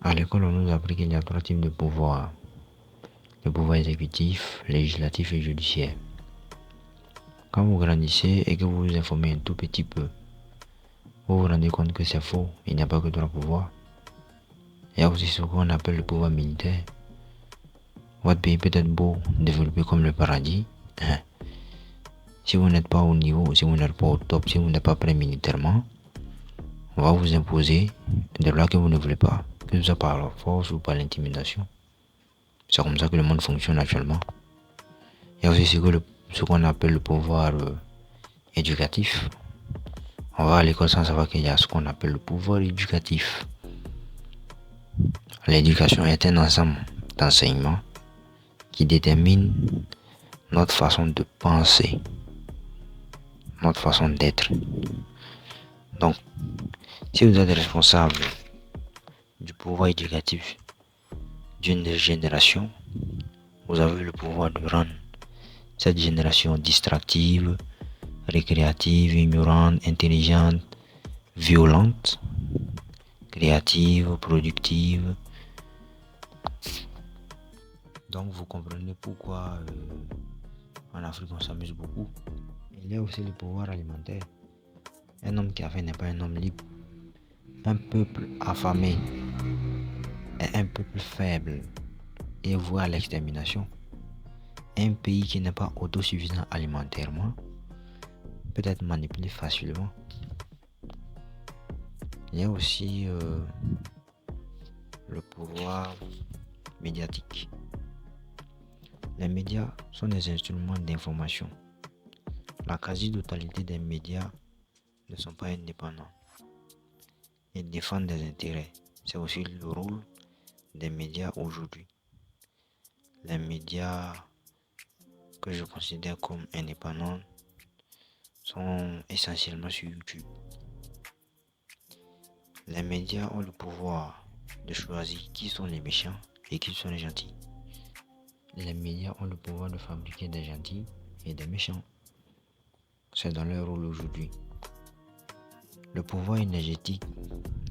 À l'école, on nous a appris qu'il y a trois types de pouvoirs. Le pouvoir exécutif, législatif et judiciaire. Quand vous grandissez et que vous vous informez un tout petit peu, vous vous rendez compte que c'est faux, il n'y a pas que trois pouvoirs. Il y a aussi ce qu'on appelle le pouvoir militaire. Votre pays peut être beau, développé comme le paradis. Si vous n'êtes pas au niveau, si vous n'êtes pas au top, si vous n'êtes pas prêt militairement, on va vous imposer des lois que vous ne voulez pas, que ce soit par la force ou par l'intimidation. C'est comme ça que le monde fonctionne actuellement. Il y a aussi ce qu'on appelle le pouvoir éducatif. On va à l'école sans savoir qu'il y a ce qu'on appelle le pouvoir éducatif. L'éducation est un ensemble d'enseignements qui détermine notre façon de penser, notre façon d'être. Donc, si vous êtes responsable du pouvoir éducatif d'une génération, vous avez le pouvoir de rendre cette génération distractive, récréative, ignorante, intelligente, violente, créative, productive. Donc vous comprenez pourquoi en Afrique on s'amuse beaucoup. Il y a aussi le pouvoir alimentaire. Un homme qui a faim n'est pas un homme libre. Un peuple affamé est un peuple faible et voué à l'extermination. Un pays qui n'est pas autosuffisant alimentairement peut être manipulé facilement. Il y a aussi le pouvoir médiatique. Les médias sont des instruments d'information. La quasi-totalité des médias ne sont pas indépendants. Ils défendent des intérêts. C'est aussi le rôle des médias aujourd'hui. Les médias que je considère comme indépendants sont essentiellement sur YouTube. Les médias ont le pouvoir de choisir qui sont les méchants et qui sont les gentils. Les médias ont le pouvoir de fabriquer des gentils et des méchants. C'est dans leur rôle aujourd'hui. Le pouvoir énergétique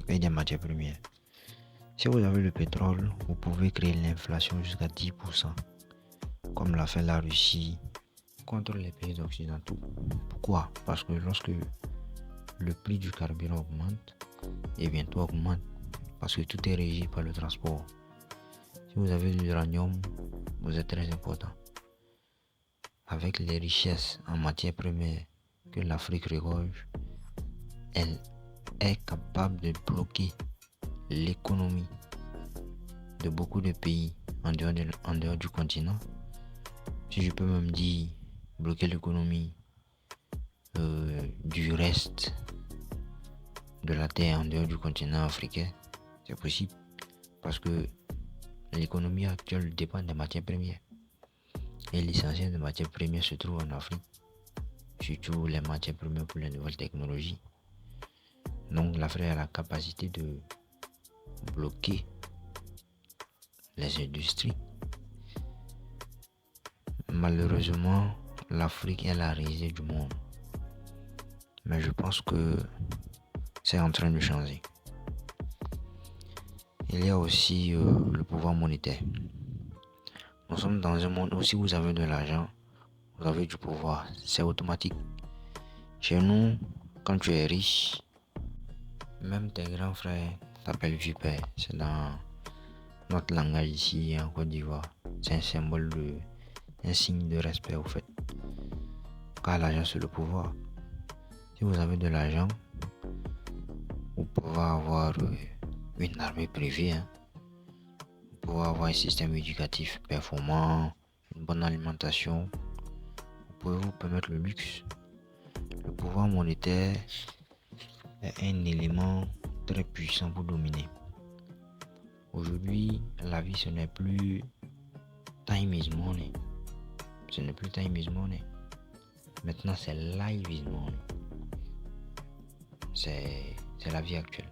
et des matières premières. Si vous avez le pétrole, vous pouvez créer l'inflation jusqu'à 10%, comme l'a fait la Russie contre les pays occidentaux. Pourquoi? Parce que lorsque le prix du carburant augmente, et bien tout augmente, parce que tout est régi par le transport. Si vous avez de l'uranium, vous êtes très important. Avec les richesses en matières premières que l'Afrique regorge, elle est capable de bloquer l'économie de beaucoup de pays en dehors du continent. Si je peux même dire bloquer l'économie du reste de la terre en dehors du continent africain, c'est possible parce que l'économie actuelle dépend des matières premières et l'essentiel des matières premières se trouve en Afrique, surtout les matières premières pour les nouvelles technologies. Donc l'Afrique a la capacité de bloquer les industries. Malheureusement, l'Afrique est la risée du monde. Mais je pense que c'est en train de changer. Il y a aussi le pouvoir monétaire. Nous sommes dans un monde où si vous avez de l'argent, vous avez du pouvoir. C'est automatique. Chez nous, quand tu es riche, même tes grands frères t'appellent vieux père. C'est dans notre langage ici en Côte d'Ivoire. C'est un symbole un signe de respect au fait. Car l'argent c'est le pouvoir. Si vous avez de l'argent, vous pouvez avoir une armée privée. Vous pouvez avoir un système éducatif performant, une bonne alimentation. Vous pouvez vous permettre le luxe. Le pouvoir monétaire est un élément très puissant pour dominer. Aujourd'hui, la vie ce n'est plus time is money. Ce n'est plus time is money. Maintenant, c'est life is money. C'est la vie actuelle.